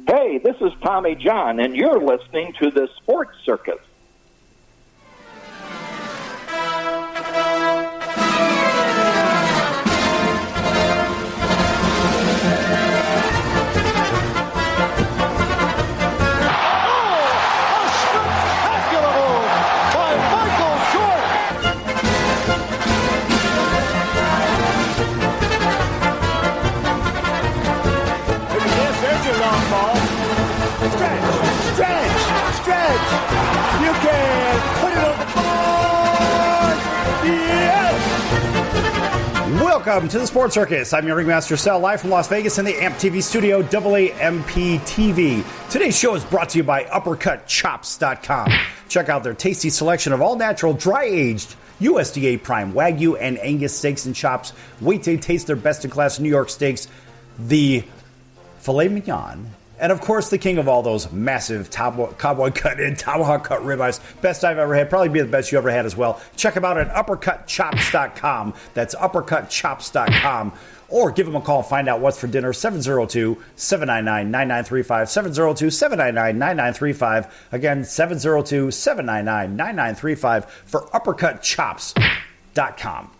Hey, this is Tommy John, and you're listening to the Sports Circus. You can put it on the board. Yes! Welcome to the Sports Circus. I'm your Ringmaster Sal, live from Las Vegas in the AMP TV studio, AAMP TV. Today's show is brought to you by UppercutChops.com. Check out their tasty selection of all-natural, dry-aged USDA Prime Wagyu and Angus steaks and chops. Wait till you taste their best-in-class New York steaks, the filet mignon. And, of course, the king of all those massive cowboy cut and tomahawk cut ribeyes. Best I've ever had. Probably be the best you ever had as well. Check them out at UppercutChops.com. That's UppercutChops.com. Or give them a call and find out what's for dinner. 702-799-9935. 702-799-9935. Again, 702-799-9935 for UppercutChops.com.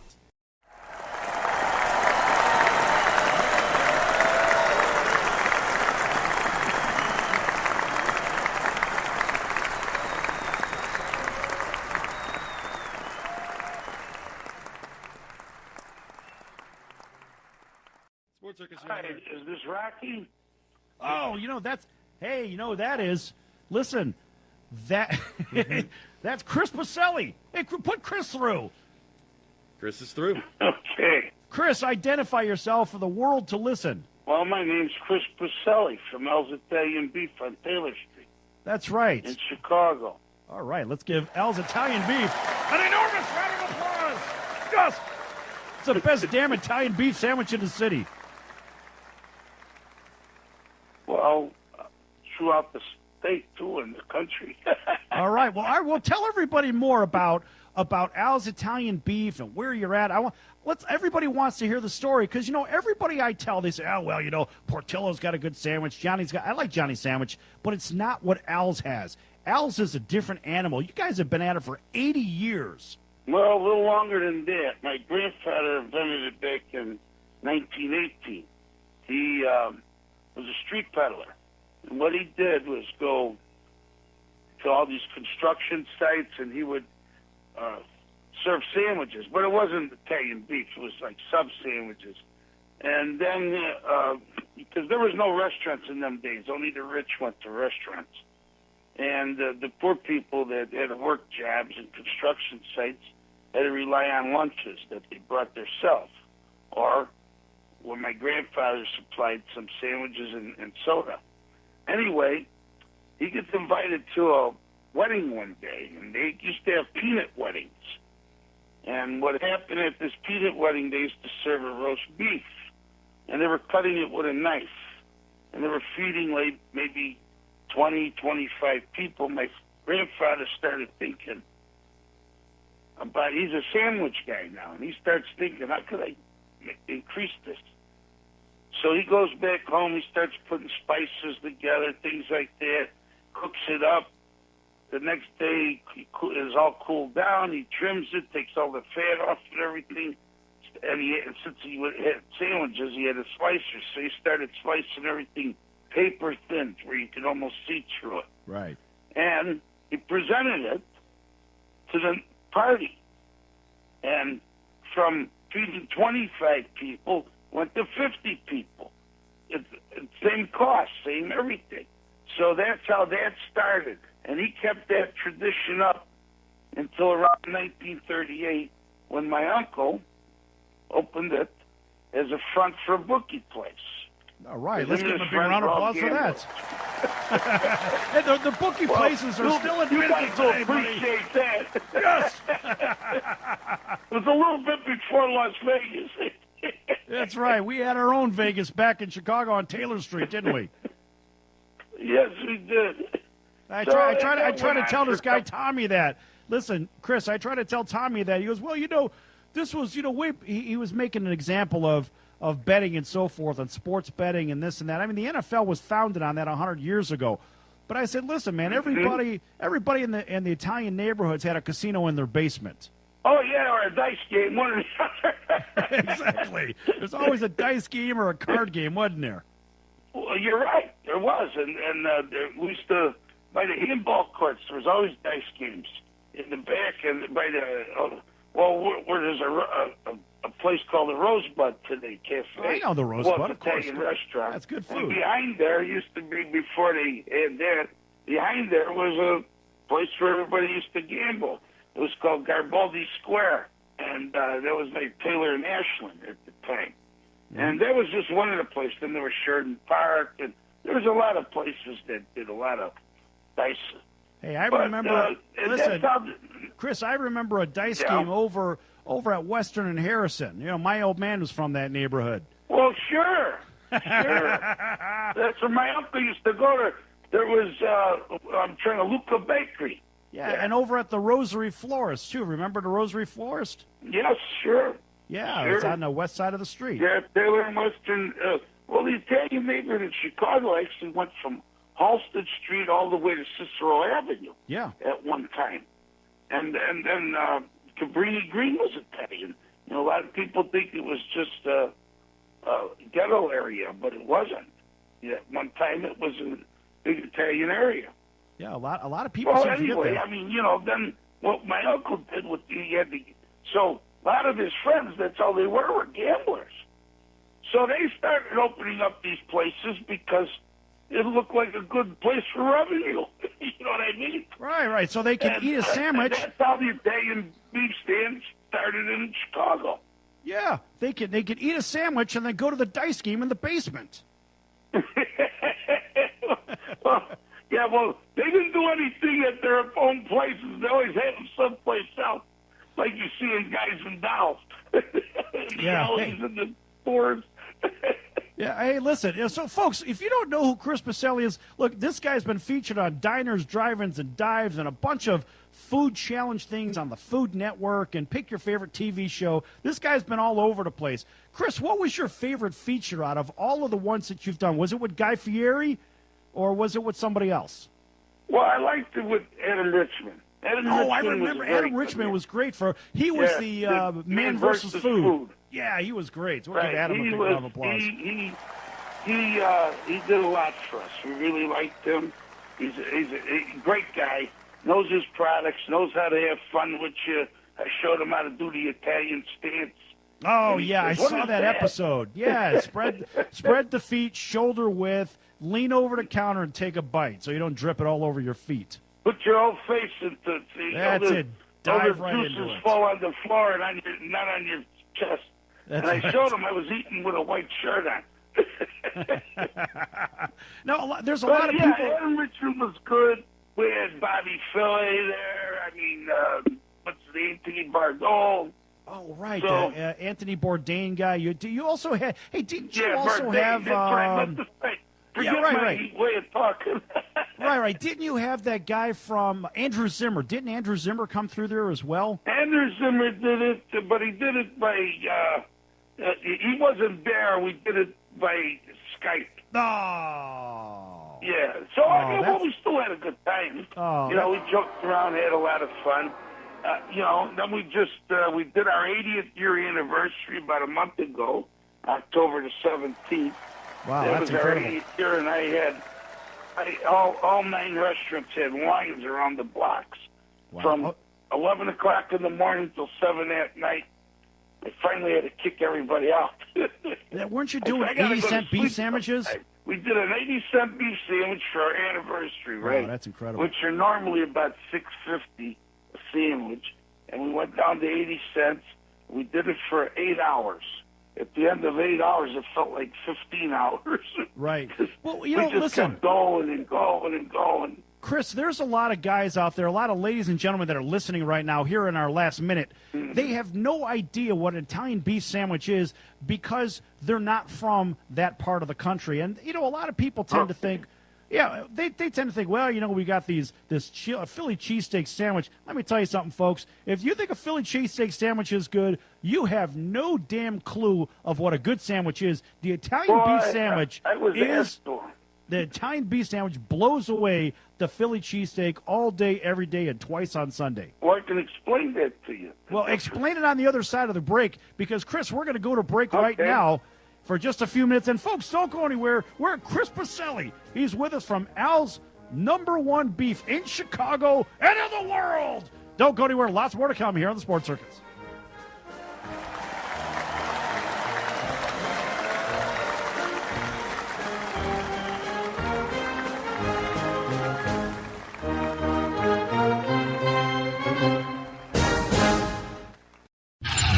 Hi, is this Rocky? Oh, that is. Listen, that's Chris Pacelli. Hey, put Chris through. Chris is through. Okay. Chris, identify yourself for the world to listen. Well, my name's Chris Pacelli from Al's Italian Beef on Taylor Street. That's right. In Chicago. All right, let's give Al's Italian Beef an enormous round of applause. Yes! It's the best damn Italian beef sandwich in the city. Well, throughout the state, too, and the country. All right. Well, I will tell everybody more about Al's Italian Beef and where you're at. Everybody wants to hear the story because, everybody I tell, they say, oh, well, Portillo's got a good sandwich. I like Johnny's sandwich, but it's not what Al's has. Al's is a different animal. You guys have been at it for 80 years. Well, a little longer than that. My grandfather invented it back in 1918. He was a street peddler. And what he did was go to all these construction sites, and he would serve sandwiches. But it wasn't Italian beef. It was like sub-sandwiches. And then, because there was no restaurants in them days, only the rich went to restaurants. And the poor people that had to work jobs and construction sites had to rely on lunches that they brought themselves. Or when my grandfather supplied some sandwiches and soda. Anyway, he gets invited to a wedding one day, and they used to have peanut weddings. And what happened at this peanut wedding, they used to serve a roast beef, and they were cutting it with a knife, and they were feeding like maybe 20, 25 people. My grandfather started thinking about, he's a sandwich guy now, and he starts thinking, how could I increase this? So he goes back home, he starts putting spices together, things like that, cooks it up. The next day, it's all cooled down, he trims it, takes all the fat off and everything, and since he had sandwiches, he had a slicer, so he started slicing everything paper thin, where you could almost see through it. Right. And he presented it to the party. And from feeding 25 people, went to 50 people. Same cost, same everything. So that's how that started. And he kept that tradition up until around 1938 when my uncle opened it as a front for a bookie place. All right, let's give him a big round of applause for that. And the bookie places are still in business. You guys appreciate that. Yes. It was a little bit before Las Vegas. That's right. We had our own Vegas back in Chicago on Taylor Street, didn't we? Yes, we did. I try to tell this guy Tommy that. Listen, Chris, I try to tell Tommy that. He goes, well, this was, he was making an example of of betting and so forth, and sports betting and this and that. I mean, the NFL was founded on that 100 years ago. But I said, listen, man, everybody in the Italian neighborhoods had a casino in their basement. Oh, yeah, or a dice game, one or the other. Exactly. There's always a dice game or a card game, wasn't there? Well, you're right. There was. And we used to, by the handball courts, there was always dice games in the back and by the, where there's a place called the Rosebud today, cafe. I know the Rosebud, of course. Italian restaurant. That's good food. And behind there used to be, before they had that, behind there was a place where everybody used to gamble. It was called Garibaldi Square, and that was like Taylor and Ashland at the time. Mm-hmm. And that was just one of the places. Then there was Sheridan Park, and there was a lot of places that did a lot of dice. Hey, I remember. Listen, Chris, I remember a dice game over at Western and Harrison. You know, my old man was from that neighborhood. Well, sure. That's where my uncle used to go to. There was, Luca Bakery. Yeah, and over at the Rosary Florist, too. Remember the Rosary Florist? Yes, sure. Yeah, sure. It's on the west side of the street. Yeah, Taylor and Western. The Italian neighborhood in Chicago actually went from Halsted Street all the way to Cicero Avenue. Yeah. At one time. And then Cabrini Green was Italian. You know, a lot of people think it was just a ghetto area, but it wasn't. Yeah, at one time it was a big Italian area. Yeah, a lot of people. Well, anyway, I mean, you know, then what my uncle did with so a lot of his friends, that's all they were gamblers. So they started opening up these places because it looked like a good place for revenue. You know what I mean? Right. So they can eat a sandwich. That's how the Italian beef stand started in Chicago. Yeah, they can eat a sandwich and then go to the dice game in the basement. Well, they didn't do anything at their own places. They always had them someplace else, like you see in Guys and Dolls. In the stores. Yeah, hey, listen. So, folks, if you don't know who Chris Pacelli is, look, this guy's been featured on Diners, Drive-Ins, and Dives and a bunch of food challenge things on the Food Network and pick your favorite TV show. This guy's been all over the place. Chris, what was your favorite feature out of all of the ones that you've done? Was it with Guy Fieri or was it with somebody else? Well, I liked it with Adam Richman. I remember. Adam Richman was great he was the Man versus Food. Yeah, he was great. So we'll give Adam a big round of applause. He did a lot for us. We really liked him. He's a great guy. Knows his products. Knows how to have fun with you. I showed him how to do the Italian stance. Oh yeah, I saw that episode. Yeah, spread the feet shoulder width, lean over the counter and take a bite so you don't drip it all over your feet. Put your whole face into That's it. Dive right into it. Juices fall on the floor and not on your chest. And I showed him I was eating with a white shirt on. No, there's a lot of people. Adam Richard was good. We had Bobby Philly there. I mean, what's the name? Anthony Bardot. Oh, right. So, Anthony Bourdain guy. You also had. Hey, didn't you also Bourdain, have? Forget my way of talking. Right. Didn't you have that guy from Andrew Zimmer? Didn't Andrew Zimmer come through there as well? Andrew Zimmer did it, but he did it by. He wasn't there. We did it by Skype. Oh. Yeah. So we still had a good time. Oh, we joked around, had a lot of fun. Then we did our 80th year anniversary about a month ago, October the 17th. Wow, that that's was incredible. Our 80th year, and all 9 restaurants had lines around the blocks from 11 o'clock in the morning till 7 at night. I finally had to kick everybody out. Weren't you doing 80-cent beef sandwiches? We did an 80-cent beef sandwich for our anniversary, right? Wow, that's incredible. Which are normally about $6.50 a sandwich, and we went down to 80 cents. We did it for 8 hours. At the end of 8 hours, it felt like 15 hours. Right. Well, we just kept going and going and going. Chris, there's a lot of guys out there, a lot of ladies and gentlemen that are listening right now here in our last minute. Mm-hmm. They have no idea what an Italian beef sandwich is because they're not from that part of the country. And, a lot of people tend to think, Yeah, they tend to think, well, we got this Philly cheesesteak sandwich. Let me tell you something, folks. If you think a Philly cheesesteak sandwich is good, you have no damn clue of what a good sandwich is. The Italian beef sandwich the Italian beef sandwich blows away the Philly cheesesteak all day, every day, and twice on Sunday. Well, I can explain that to you. Well, explain it on the other side of the break, because, Chris, we're going to go to break right now for just a few minutes. And, folks, don't go anywhere. We're at Chris Pacelli. He's with us from Al's #1 beef in Chicago and in the world. Don't go anywhere. Lots more to come here on the Sports Circus.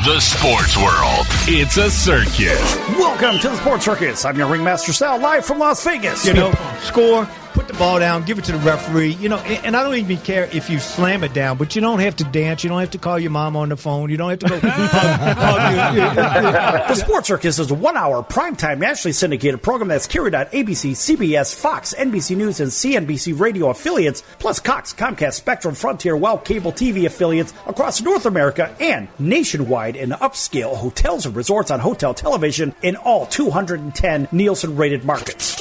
The sports world. It's a circus. Welcome to the Sports Circus. I'm your Ringmaster Sal, live from Las Vegas. Score, put the ball down, give it to the referee. And I don't even care if you slam it down, but you don't have to dance. You don't have to call your mom on the phone. You don't have to go The Sports Circus is a 1-hour primetime nationally syndicated program that's carried on ABC, CBS, Fox, NBC News, and CNBC radio affiliates, plus Cox, Comcast, Spectrum, Frontier, WOW cable TV affiliates across North America and nationwide in upscale hotels and resorts on hotel television in all 210 Nielsen-rated markets.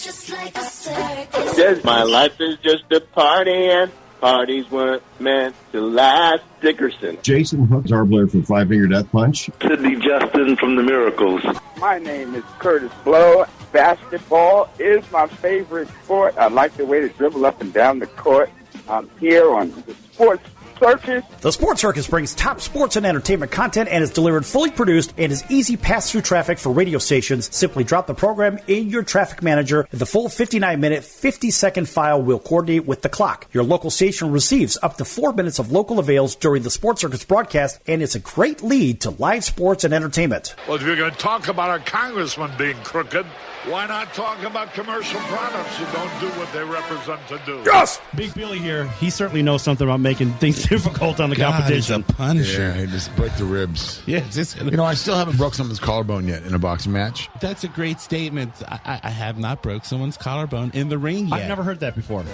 Just like a circus. My life is just a party, and parties weren't meant to last. Dickerson. Jason Hook, Zarbler from Five Finger Death Punch. Sidney Justin from The Miracles. My name is Curtis Blow. Basketball is my favorite sport. I like the way they dribble up and down the court. I'm here on the Sports Circus. The Sports Circus brings top sports and entertainment content and is delivered fully produced and is easy pass-through traffic for radio stations. Simply drop the program in your traffic manager. The full 59-minute, 50-second file will coordinate with the clock. Your local station receives up to 4 minutes of local avails during the Sports Circus broadcast, and it's a great lead to live sports and entertainment. Well, if you're going to talk about our congressman being crooked, why not talk about commercial products who don't do what they represent to do? Yes! Big Billy here. He certainly knows something about making things difficult on the competition. He's a punisher. Yeah, just break the ribs. Yeah, I still haven't broke someone's collarbone yet in a boxing match. That's a great statement. I have not broke someone's collarbone in the ring yet. I've never heard that before.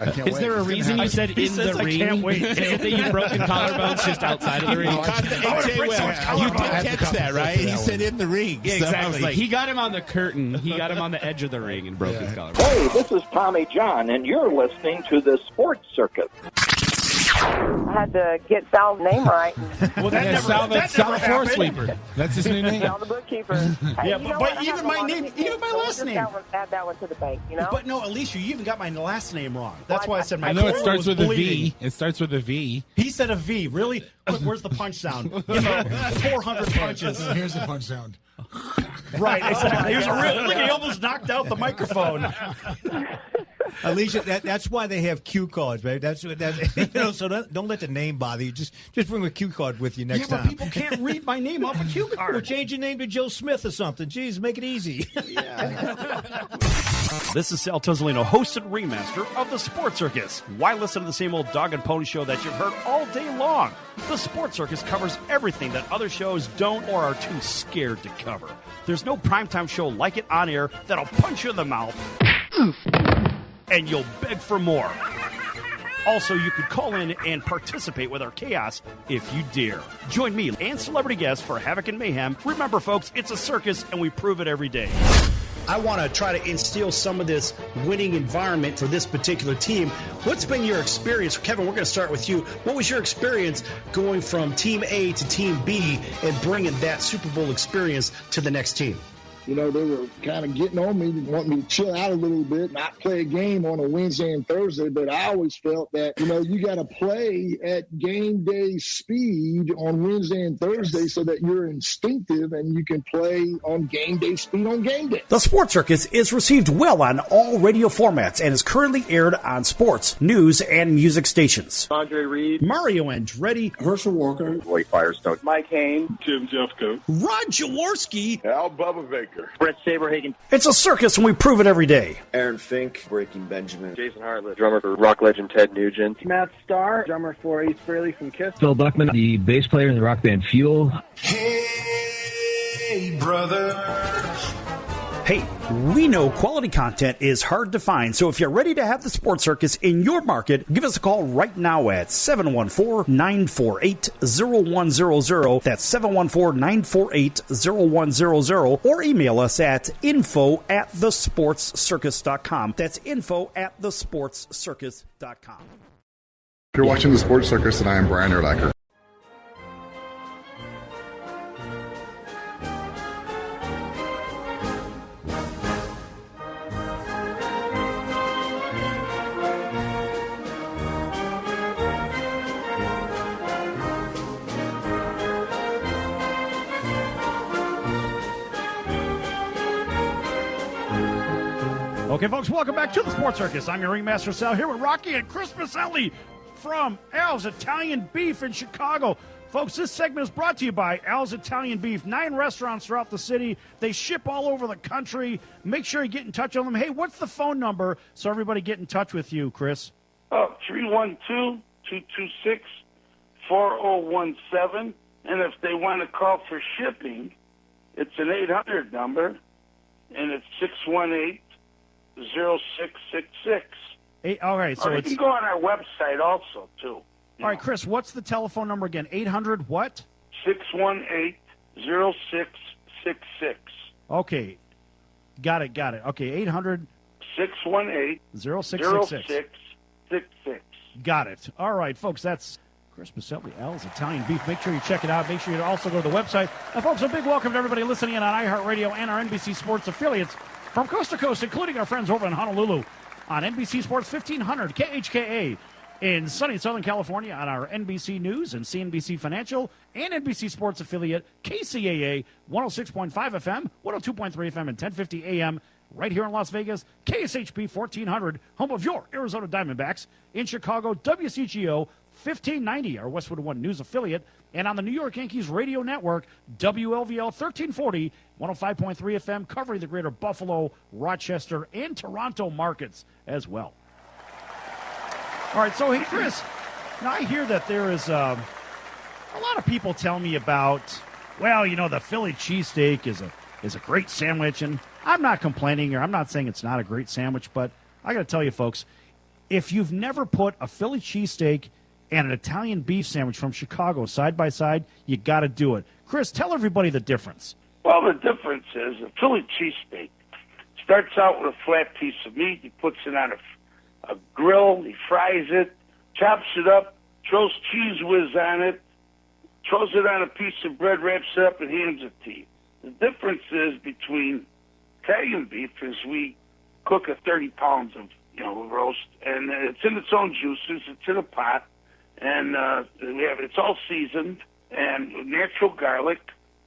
I can't Is wait. there a reason you said in the ring? I can't wait. Is it that you've broken collarbones just outside of the ring? You did catch that, right? He said in the ring. Yeah, exactly. So he got him on the curtain. He got him on the edge of the ring and broke his collarbone. Hey, this is Tommy John, and you're listening to the Sports Circus. I had to get Sal's name right. Well, Sal the floor sweeper. That's his new name. Sal the bookkeeper. Hey, Yeah, but even my name, even my last name. Add that one to the bank, But no, Alicia, you even got my last name wrong. That's why I said my I know it colon starts was with a bleeding. V. It starts with a V. He said a V. Really? Quick, where's the punch sound? 400 punches. Here's the punch sound. Right, exactly. Look, he almost knocked out the microphone. Alicia, that's why they have cue cards, baby. That's so don't let the name bother you. Just bring a cue card with you next But time. people can't read my name off a cue card. Well, change your name to Joe Smith or something. Jeez, make it easy. This is Sal Tuzzolino, host and ringmaster of the Sports Circus. Why listen to the same old dog and pony show that you've heard all day long? The Sports Circus covers everything that other shows don't or are too scared to cover. There's no primetime show like it on air that'll punch you in the mouth and you'll beg for more. Also, you could call in and participate with our chaos if you dare. Join me and celebrity guests for Havoc and Mayhem. Remember, folks, it's a circus, and we prove it every day. I want to try to instill some of this winning environment for this particular team. What's been your experience? Kevin, we're going to start with you. What was your experience going from Team A to Team B and bringing that Super Bowl experience to the next team? They were kind of getting on me, wanting me to chill out a little bit, not play a game on a Wednesday and Thursday. But I always felt that, you got to play at game day speed on Wednesday and Thursday so that you're instinctive and you can play on game day speed on game day. The Sports Circus is received well on all radio formats and is currently aired on sports, news, and music stations. Andre Reed. Mario Andretti. Herschel Walker. Blake Firestone. Mike Haynes. Jim Jeffco. Rod Jaworski. Al Bubba Baker. Brett Saberhagen. It's a circus and we prove it every day. Aaron Fink. Breaking Benjamin. Jason Hartlett. Drummer for rock legend Ted Nugent. Matt Starr, drummer for Ace Frehley from Kiss. Phil Buckman, the bass player in the rock band Fuel. Hey, brother. Hey, we know quality content is hard to find, so if you're ready to have the Sports Circus in your market, give us a call right now at 714-948-0100. That's 714-948-0100, or email us at info@thesportscircus.com. That's info@thesportscircus.com. You're watching the Sports Circus, and I am Brian Erlacher. Okay, folks, welcome back to the Sports Circus. I'm your Ringmaster Sal here with Rocky and Chris Maselli from Al's Italian Beef in Chicago. Folks, this segment is brought to you by Al's Italian Beef. 9 restaurants throughout the city. They ship all over the country. Make sure you get in touch with them. Hey, what's the phone number so everybody get in touch with you, Chris? 312-226-4017. And if they want to call for shipping, it's an 800 number, and it's 618-0666. All right, so or you can go on our website also, too. All right, Chris, what's the telephone number again? 800 what? 618-0666. Okay. Got it. Okay, 800 618-0666. Got it. All right, folks, that's Chris Maselli, Al's Italian Beef. Make sure you check it out. Make sure you also go to the website. And, folks, a big welcome to everybody listening in on iHeartRadio and our NBC Sports affiliates from coast to coast, including our friends over in Honolulu on NBC Sports 1500 KHKA, in sunny Southern California on our NBC News and CNBC Financial and NBC Sports affiliate KCAA 106.5 FM, 102.3 FM, and 1050 AM right here in Las Vegas, KSHP 1400, home of your Arizona Diamondbacks. In Chicago, WCGO 1590, our Westwood One News affiliate, and on the New York Yankees radio network, WLVL 1340, 105.3 FM, covering the greater Buffalo, Rochester, and Toronto markets as well. All right, so, hey, Chris, now I hear that there is a lot of people tell me about, well, you know, the Philly cheesesteak is a great sandwich, and I'm not complaining, or I'm not saying it's not a great sandwich, but I got to tell you, folks, if you've never put a Philly cheesesteak and an Italian beef sandwich from Chicago side by side, you got to do it. Chris, tell everybody the difference. Well, the difference is a Philly cheesesteak starts out with a flat piece of meat. He puts it on a grill. He fries it, chops it up, throws cheese whiz on it, throws it on a piece of bread, wraps it up, and hands it to you. The difference is between Italian beef is we cook 30 pounds of roast, and it's in its own juices. It's in a pot, and it's all seasoned and natural garlic,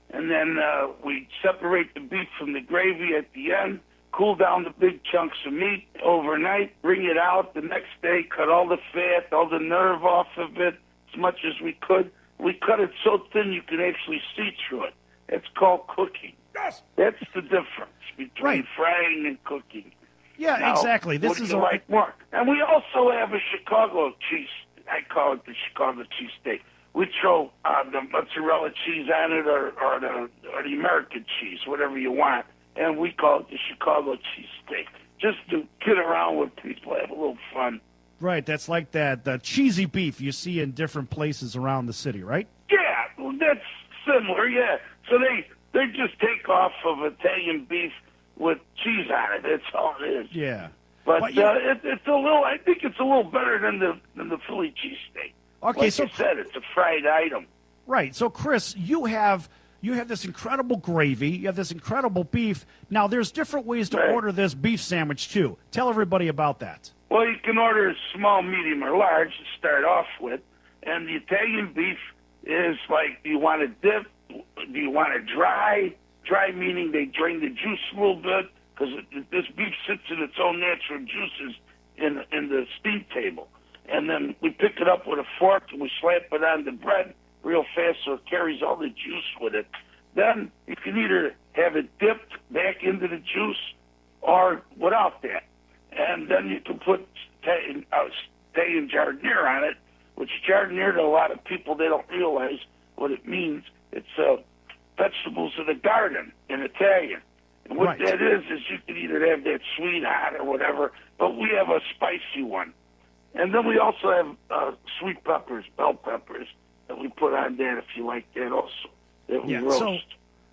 and then we separate the beef from the gravy at the end, cool down the big chunks of meat overnight, bring it out the next day, cut all the fat, all the nerve off of it as much as we could. We cut it so thin you can actually see through it. It's called cooking. Yes. That's the difference between frying and cooking. Yeah, now, exactly. What do you like more? And we also have a Chicago cheese. I call it the Chicago cheesesteak. We throw the mozzarella cheese on it, or the American cheese, whatever you want, and we call it the Chicago cheesesteak, just to kid around with people, have a little fun. Right, that's like the cheesy beef you see in different places around the city, right? Yeah, well, that's similar. Yeah, so they just take off of Italian beef with cheese on it. That's all it is. Yeah, but it's a little. I think it's a little better than the Philly cheesesteak. Okay, like so you said, it's a fried item. Right. So, Chris, you have this incredible gravy. You have this incredible beef. Now, there's different ways to order this beef sandwich too. Tell everybody about that. Well, you can order small, medium, or large to start off with, and the Italian beef is like, do you want to dip? Do you want to dry? Dry meaning they drain the juice a little bit, because this beef sits in its own natural juices in the steam table. And then we pick it up with a fork and we slap it on the bread real fast so it carries all the juice with it. Then you can either have it dipped back into the juice or without that. And then you can put Italian giardiniera on it, which giardiniera to a lot of people, they don't realize what it means. It's vegetables of the garden in Italian. And what Right. that is you can either have that sweet hot or whatever, but we have a spicy one. And then we also have sweet peppers, bell peppers, that we put on that if you like that also, that we roast.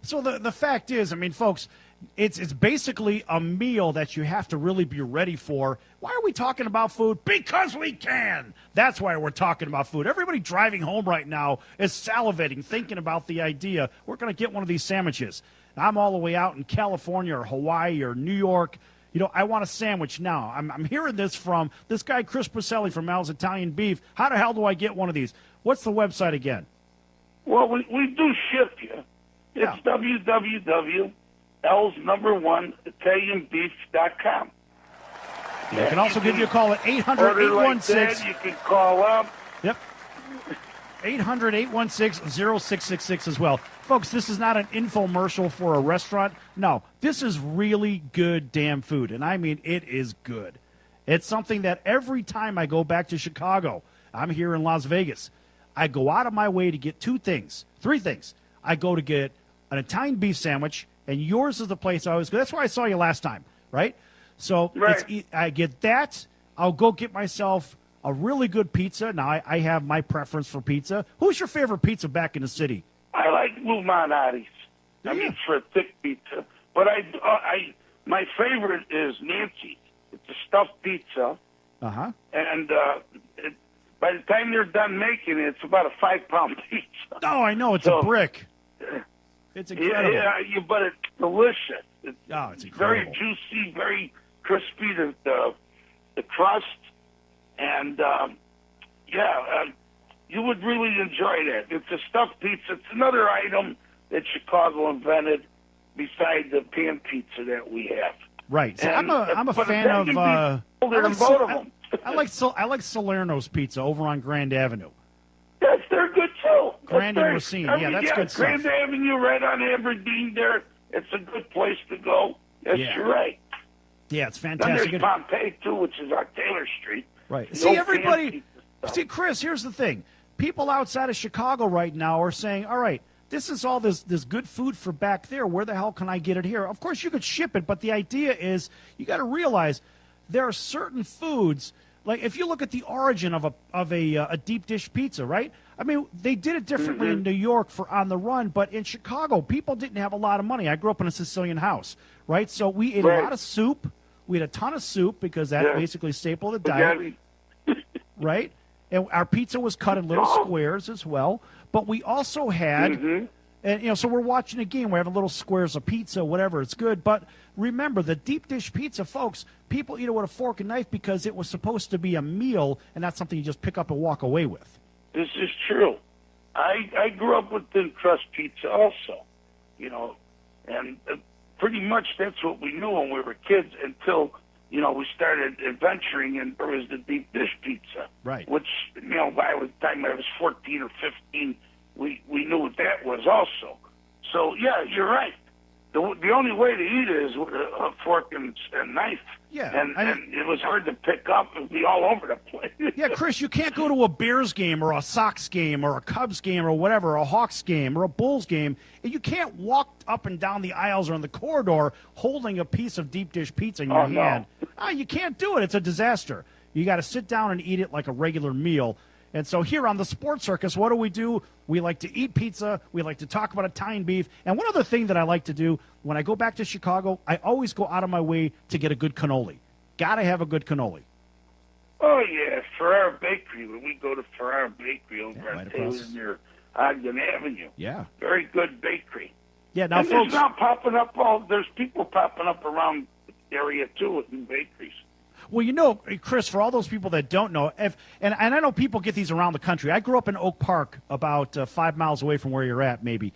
So the fact is, I mean, folks, it's basically a meal that you have to really be ready for. Why are we talking about food? Because we can. That's why we're talking about food. Everybody driving home right now is salivating, thinking about the idea, we're going to get one of these sandwiches. I'm all the way out in California or Hawaii or New York. You know, I want a sandwich now. I'm hearing this from this guy, Chris Pacelli from Al's Italian Beef. How the hell do I get one of these? What's the website again? Well, we do ship you. It's www.L's1ItalianBeef.com. You can also give you a call at 800-816. You can call up. Yep. 800-816-0666 as well. Folks, this is not an infomercial for a restaurant. No, this is really good damn food, and I mean it is good. It's something that every time I go back to Chicago, I'm here in Las Vegas, I go out of my way to get three things. I go to get an Italian beef sandwich, and yours is the place I always go. That's where I saw you last time, right? So I get that. I'll go get myself a really good pizza. Now, I have my preference for pizza. Who's your favorite pizza back in the city? I like Lou Manotti's. I mean, for a thick pizza. But my favorite is Nancy's. It's a stuffed pizza. Uh-huh. And by the time they're done making it, it's about a 5-pound pizza. Oh, I know. It's a brick. It's incredible. Yeah, but it's delicious. It's incredible. Very juicy, very crispy, the crust. And, you would really enjoy that. It's a stuffed pizza. It's another item that Chicago invented beside the pan pizza that we have. Right. So I'm a fan of I like Salerno's Pizza over on Grand Avenue. Yes, they're good too. Grand and Racine. Yeah, that's good stuff. Grand Avenue right on Aberdeen there. It's a good place to go. Yes, you're right. Yeah, it's Then fantastic. there's Pompeii too, which is on Taylor Street. Right. The See, old everybody. fancy See, Chris, here's the thing. People outside of Chicago right now are saying, all right, this is all this good food for back there. Where the hell can I get it here? Of course, you could ship it, but the idea is you got to realize there are certain foods, like if you look at the origin of a deep dish pizza, right? I mean, they did it differently in New York for On the Run, but in Chicago, people didn't have a lot of money. I grew up in a Sicilian house, right? So we ate a lot of soup. We had a ton of soup because that's basically a staple of the diet, right? And our pizza was cut in little squares as well. But we also had, and so we're watching a game. We have little squares of pizza, whatever. It's good. But remember, the deep dish pizza, folks, people eat it with a fork and knife because it was supposed to be a meal and not something you just pick up and walk away with. This is true. I grew up with thin crust pizza also, and pretty much that's what we knew when we were kids until, we started adventuring and there was the deep dish pizza. Right. Which, by the time I was 14 or 15, we knew what that was also. So, yeah, you're right. The only way to eat it is with a fork and knife. Yeah. And it was hard to pick up and be all over the place. Yeah, Chris, you can't go to a Bears game or a Sox game or a Cubs game or whatever, a Hawks game or a Bulls game, and you can't walk up and down the aisles or in the corridor holding a piece of deep dish pizza in your hand. No. You can't do it. It's a disaster. You got to sit down and eat it like a regular meal. And so here on the Sports Circus, what do? We like to eat pizza. We like to talk about Italian beef. And one other thing that I like to do, when I go back to Chicago, I always go out of my way to get a good cannoli. Got to have a good cannoli. Oh, yeah, Ferrara Bakery. When we go to Ferrara Bakery over on Taylor near Ogden Avenue. Yeah. Very good bakery. Yeah, now, and folks. There's people popping up around the area, too, with new bakeries. Well, Chris, for all those people that don't know, and I know people get these around the country. I grew up in Oak Park, about 5 miles away from where you're at, maybe.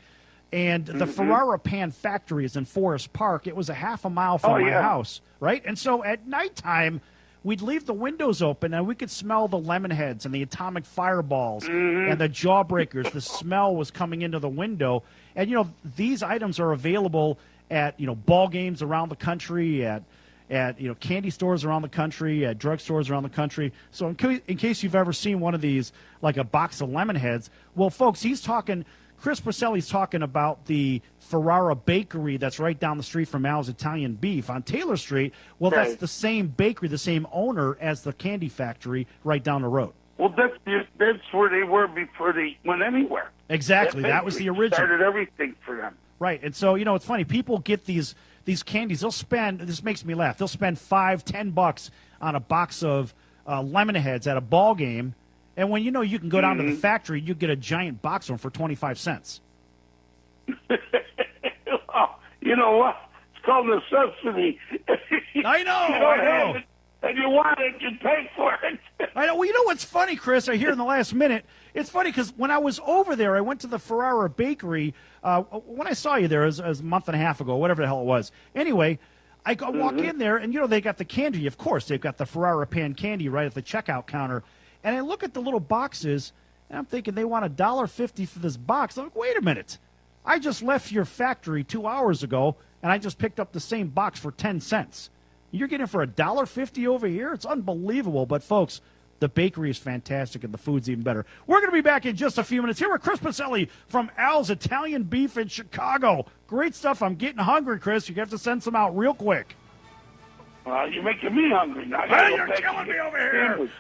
And the Ferrara Pan factory is in Forest Park. It was a half a mile from my house, right? And so at nighttime, we'd leave the windows open, and we could smell the lemon heads and the atomic fireballs and the jawbreakers. The smell was coming into the window. And, these items are available at, ball games around the country, at candy stores around the country, at drugstores around the country. So in case you've ever seen one of these, like a box of lemon heads, well, folks, he's talking Chris Pacelli's talking about the Ferrara Bakery that's right down the street from Al's Italian Beef on Taylor Street. Well, that's the same bakery, the same owner as the candy factory right down the road. Well, that's where they were before they went anywhere. Exactly. That was the original. Started everything for them. Right. And so, it's funny. People get these candies. They'll spend, this makes me laugh, they'll spend $5-10 on a box of lemon heads at a ball game. And when you can go down to the factory, you get a giant box of them for 25 cents. Well, you know what? It's called necessity. I know. And you want it, you pay for it. I know. Well, you know what's funny, Chris? I hear in the last minute. It's funny because when I was over there, I went to the Ferrara Bakery. When I saw you there, it was a month and a half ago, whatever the hell it was. Anyway, I walk in there, and, they got the candy. Of course, they've got the Ferrara pan candy right at the checkout counter. And I look at the little boxes, and I'm thinking they want $1.50 for this box. I'm like, wait a minute. I just left your factory 2 hours ago, and I just picked up the same box for 10 cents. You're getting it for $1.50 over here? It's unbelievable. But, folks, the bakery is fantastic, and the food's even better. We're going to be back in just a few minutes. Here with Chris Pacelli from Al's Italian Beef in Chicago. Great stuff. I'm getting hungry, Chris. You have to send some out real quick. Well, you're making me hungry now. You're killing me over here.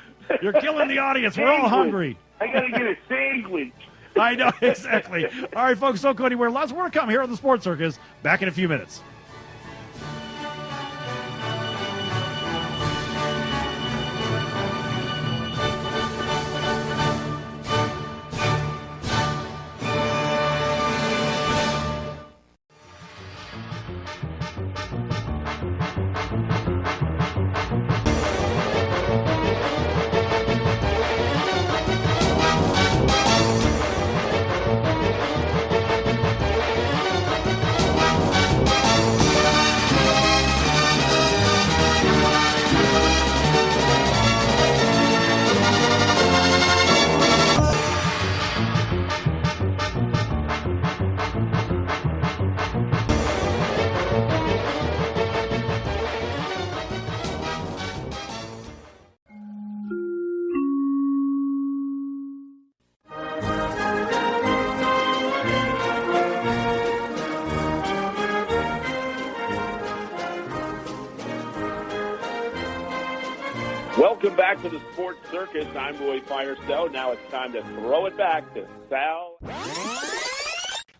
You're killing the audience. We're all hungry. I got to get a sandwich. I know, exactly. All right, folks, don't go anywhere. Lots more to come here on the Sports Circus. Back in a few minutes. Welcome back to the Sports Circus. I'm Roy Firestone. Now it's time to throw it back to Sal.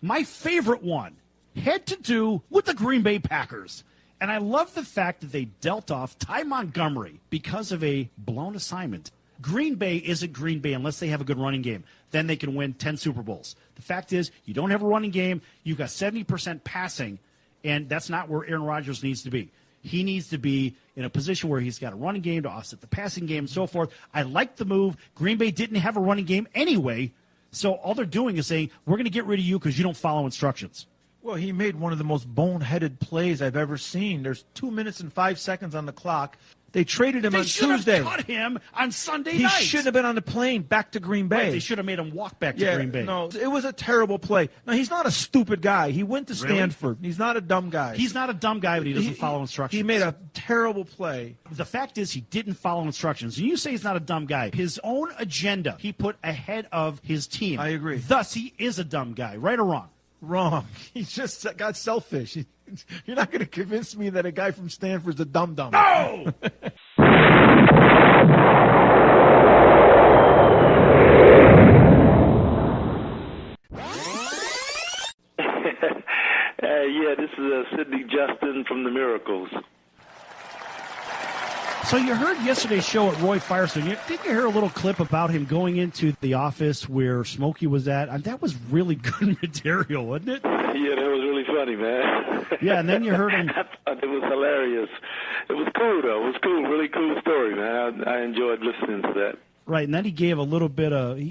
My favorite one had to do with the Green Bay Packers. And I love the fact that they dealt off Ty Montgomery because of a blown assignment. Green Bay isn't Green Bay unless they have a good running game. Then they can win 10 Super Bowls. The fact is, you don't have a running game. You've got 70% passing, and that's not where Aaron Rodgers needs to be. He needs to be in a position where he's got a running game to offset the passing game and so forth. I like the move. Green Bay didn't have a running game anyway, so all they're doing is saying, we're going to get rid of you because you don't follow instructions. Well, he made one of the most boneheaded plays I've ever seen. There's 2 minutes and 5 seconds on the clock. They traded him on Tuesday. They should have cut him on Sunday night. He shouldn't have been on the plane back to Green Bay. Right, they should have made him walk back to Green Bay. No, it was a terrible play. Now, he's not a stupid guy. He went to Stanford. He's not a dumb guy. He's not a dumb guy, but he doesn't follow instructions. He made a terrible play. The fact is he didn't follow instructions. And you say he's not a dumb guy. His own agenda he put ahead of his team. I agree. Thus, he is a dumb guy. Right or wrong? Wrong. He just got selfish. You're not going to convince me that a guy from Stanford's a dum-dum. No! Yeah, this is Sidney Justin from the Miracles. So you heard yesterday's show at Roy Firestone. Did you hear a little clip about him going into the office where Smokey was at? And that was really good material, wasn't it? Yeah, that was really funny, man. Yeah, and then you heard him. I thought it was hilarious. It was cool, though. It was cool. Really cool story, man. I enjoyed listening to that. Right, and then he gave a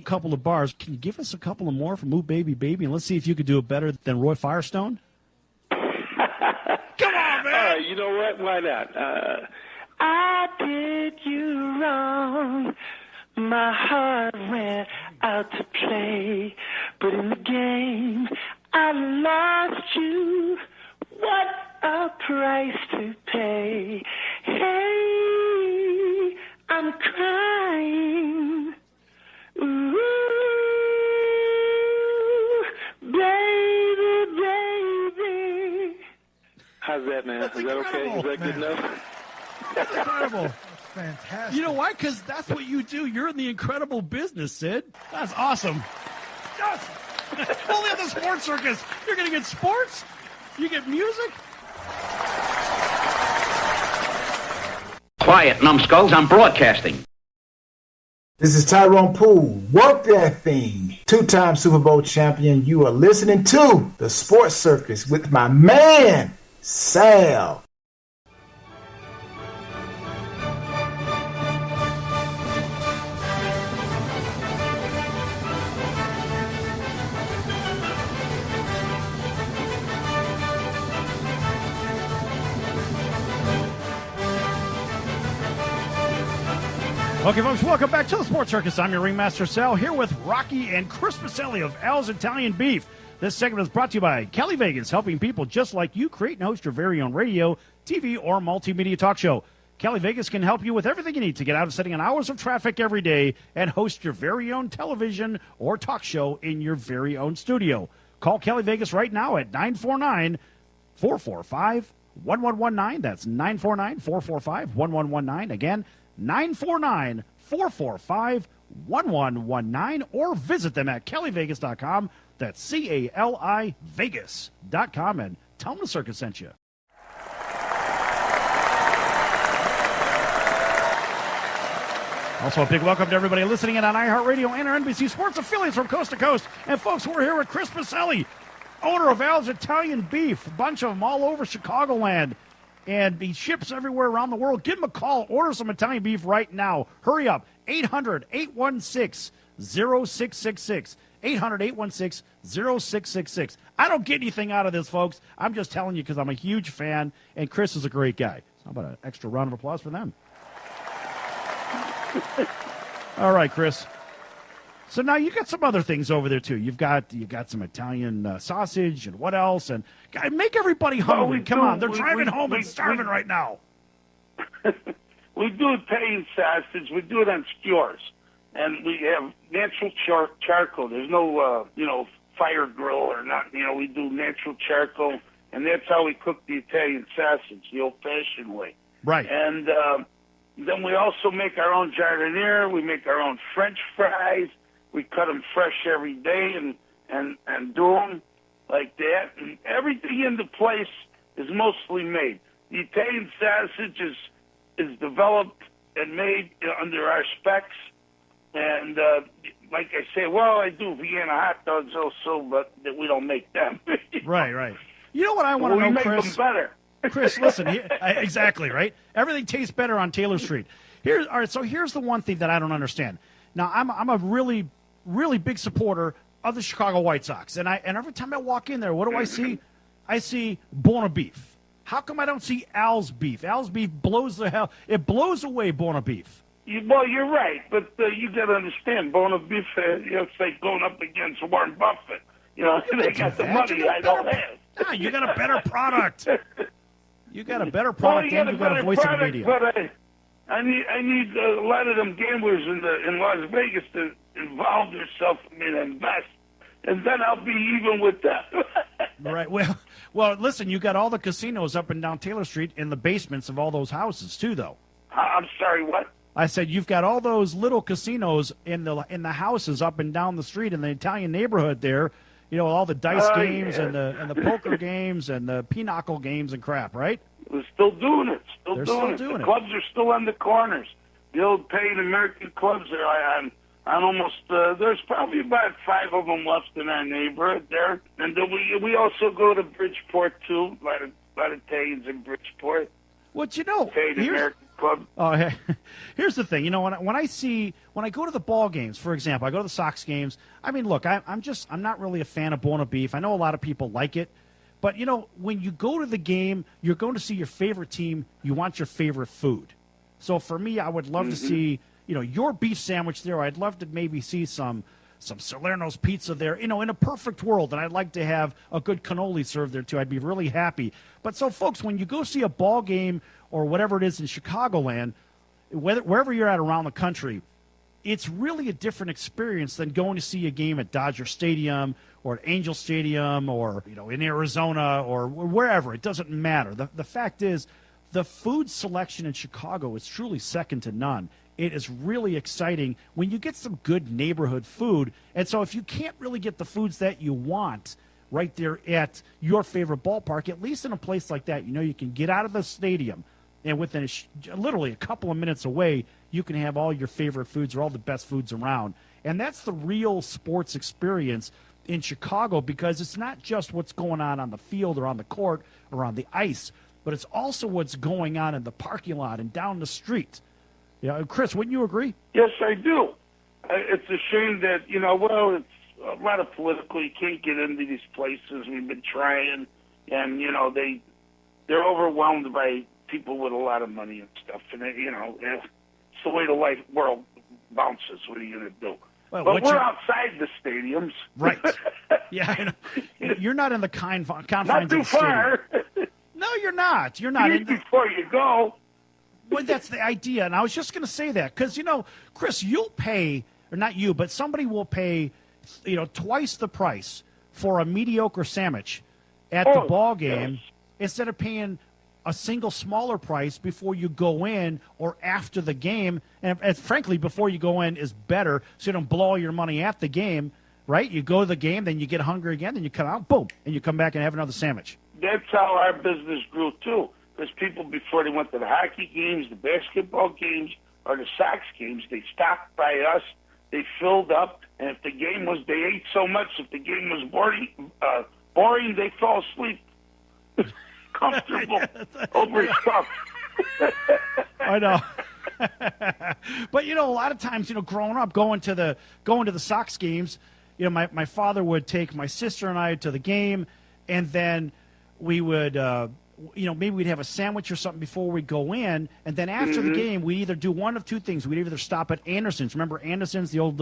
couple of bars. Can you give us a couple of more from Ooh Baby Baby? And let's see if you could do it better than Roy Firestone. Come on, man! You know what? Why not? I did you wrong. My heart went out to play, but in the game I lost you. What a price to pay. Hey, I'm crying. Ooh, incredible. Is that good enough? That's incredible. Fantastic. You know why? Because that's what you do. You're in the incredible business, Sid. That's awesome. Yes. Only on the Sports Circus. You're going to get sports. You get music. Quiet, numbskulls. I'm broadcasting. This is Tyrone Poole. Work that thing. Two-time Super Bowl champion. You are listening to the Sports Circus with my man, Sal. Okay, folks, welcome back to the Sports Circus. I'm your Ringmaster Sal, here with Rocky and Chris Maselli of Al's Italian Beef. This segment is brought to you by Cali Vegas, helping people just like you create and host your very own radio, TV, or multimedia talk show. Cali Vegas can help you with everything you need to get out of sitting in hours of traffic every day and host your very own television or talk show in your very own studio. Call Cali Vegas right now at 949-445-1119. That's 949-445-1119. Again, 949-445-1119, or visit them at CaliVegas.com. That's CALI Vegas.com, and tell them the circus sent you. Also, a big welcome to everybody listening in on iHeartRadio and our NBC Sports affiliates from coast to coast. And folks, we're here with Chris Maselli, owner of Al's Italian Beef, a bunch of them all over Chicagoland. And he ships everywhere around the world. Give him a call. Order some Italian beef right now. Hurry up. 800-816-0666. 800-816-0666. I don't get anything out of this, folks. I'm just telling you because I'm a huge fan, and Chris is a great guy. So how about an extra round of applause for them? All right, Chris. So now you got some other things over there too. You've got some Italian sausage and what else? And God, make everybody hungry. Come on, they're driving home and starving right now. We do Italian sausage. We do it on skewers, and we have natural charcoal. There's no fire grill or not. We do natural charcoal, and that's how we cook the Italian sausage, the old-fashioned way. Right. And then we also make our own giardiniera. We make our own French fries. We cut them fresh every day and do them like that. And everything in the place is mostly made. The Italian sausage is developed and made under our specs. And like I say, well, I do Vienna hot dogs also, but we don't make them. Right. You know what I want to know, Chris? We make them better. Chris, listen, exactly, right? Everything tastes better on Taylor Street. All right, so here's the one thing that I don't understand. Now, I'm a really, really big supporter of the Chicago White Sox, and every time I walk in there, what do I see? I see Bona Beef. How come I don't see Al's Beef? Al's Beef blows away Bona Beef. Well, you're right, but you got to understand, Bona Beef, it's like going up against Warren Buffett. They got the money I don't have. Nah, you got a better product. You got a better product, and you got a voice in the media. But I need a lot of them gamblers in Las Vegas to involve themselves and invest, and then I'll be even with them. Right. Well, listen, you got all the casinos up and down Taylor Street in the basements of all those houses too, though. I'm sorry, what? I said you've got all those little casinos in the houses up and down the street in the Italian neighborhood there. All the dice games and the poker games and the pinochle games and crap, right? We're still doing it. They're still doing it. The clubs are still on the corners. The old paid American clubs are on almost. There's probably about 5 of them left in our neighborhood there. And then we also go to Bridgeport too. A lot of Italians in Bridgeport. Well, paid American club. Oh, here's the thing. When I go to the ball games, for example, I go to the Sox games. I mean, look, I'm not really a fan of Bona Beef. I know a lot of people like it. But, when you go to the game, you're going to see your favorite team. You want your favorite food. So for me, I would love to see, your beef sandwich there. I'd love to maybe see some Salerno's pizza there. In a perfect world, and I'd like to have a good cannoli served there too. I'd be really happy. But so, folks, when you go see a ball game or whatever it is in Chicagoland, wherever you're at around the country, it's really a different experience than going to see a game at Dodger Stadium or at Angel Stadium or in Arizona or wherever. It doesn't matter. The fact is, the food selection in Chicago is truly second to none. It is really exciting when you get some good neighborhood food. And so if you can't really get the foods that you want right there at your favorite ballpark, at least in a place like that, you can get out of the stadium, and within literally a couple of minutes away, you can have all your favorite foods or all the best foods around. And that's the real sports experience in Chicago, because it's not just what's going on the field or on the court or on the ice, but it's also what's going on in the parking lot and down the street. Chris, wouldn't you agree? Yes, I do. It's a shame that, it's a lot of political. You can't get into these places. We've been trying, and, they're overwhelmed by people with a lot of money and stuff. And, it's the way the world bounces. What are you going to do? Well, but we're outside the stadiums. Right. Yeah, I know. You're not in the confines not too of the far. stadium. No, you're not. You're not. Before you go. Well, that's the idea. And I was just going to say that because, Chris, you'll pay, or not you, but somebody will pay, twice the price for a mediocre sandwich at the ball game instead of paying a single smaller price before you go in or after the game. And frankly, before you go in is better so you don't blow all your money at the game, right? You go to the game, then you get hungry again, then you come out, boom, and you come back and have another sandwich. That's how our business grew, too. Because people, before they went to the hockey games, the basketball games, or the Sox games, they stopped by us, they filled up, and if the game was, they ate so much, if the game was boring, they fell asleep. Comfortable, overstuffed. I know. But, a lot of times, growing up, going to the Sox games, my father would take my sister and I to the game, and then we would, maybe we'd have a sandwich or something before we go in, and then after the game, we'd either do one of two things. We'd either stop at Anderson's. Remember Anderson's, the old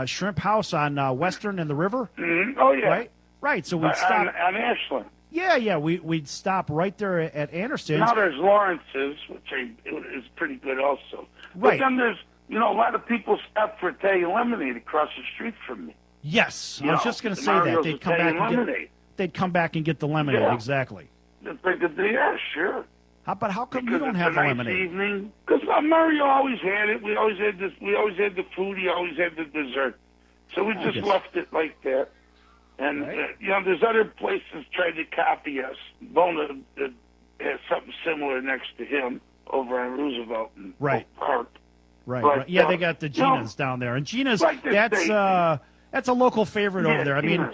shrimp house on Western and the River? Mm-hmm. Oh, yeah. Right. So we'd stop. On Ashland. Yeah. We'd stop right there at Anderson's. Now there's Lawrence's, which is pretty good also. Right. But then there's, a lot of people stop for Italian lemonade across the street from me. Yes. I was just going to say that. They'd come back and get the lemonade. Yeah. Exactly. Yeah, sure. How come you don't have the lemonade? Because Mario always had it. We always had this. We always had the food. He always had the dessert. So we just left it like that. And there's other places trying to copy us. Bona has something similar next to him over on Roosevelt and Oak Park. Right. But, Yeah, they got the Gina's down there, and Gina's that's a local favorite over there. I mean,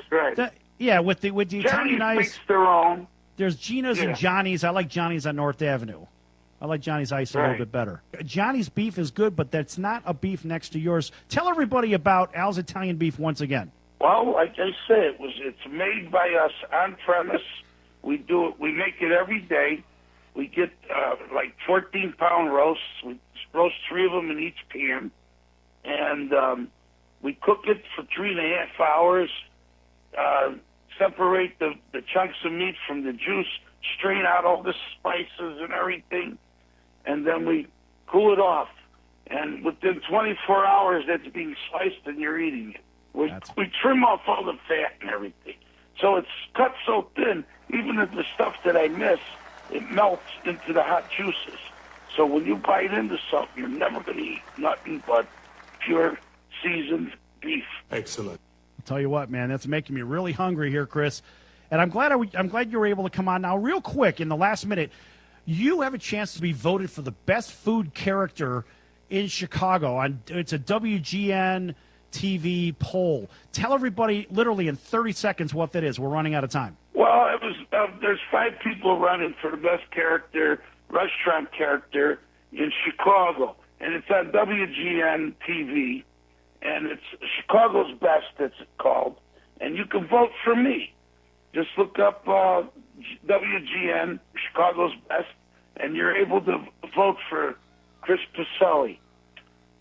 Gina's, with the Italian ice. Makes their own. There's Gina's and Johnny's. I like Johnny's on North Avenue. I like Johnny's ice a little bit better. Johnny's beef is good, but that's not a beef next to yours. Tell everybody about Al's Italian beef once again. Well, like I said, it's made by us on premise. We do it. We make it every day. We get 14-pound roasts. We roast 3 of them in each pan, and we cook it for 3.5 hours. Separate the chunks of meat from the juice, strain out all the spices and everything, and then we cool it off. And within 24 hours, that's being sliced and you're eating it. We trim off all the fat and everything. So it's cut so thin, even if the stuff that I miss, it melts into the hot juices. So when you bite into something, you're never going to eat nothing but pure seasoned beef. Excellent. I'll tell you what, man, that's making me really hungry here, Chris. And I'm glad you were able to come on now. Real quick, in the last minute, you have a chance to be voted for the best food character in Chicago. It's a WGN TV poll. Tell everybody, literally in 30 seconds, what that is. We're running out of time. Well, it was. There's 5 people running for the best restaurant character in Chicago, and it's on WGN TV, and it's Chicago's Best. It's called, and you can vote for me. Just look up WGN Chicago's Best, and you're able to vote for Chris Pacelli.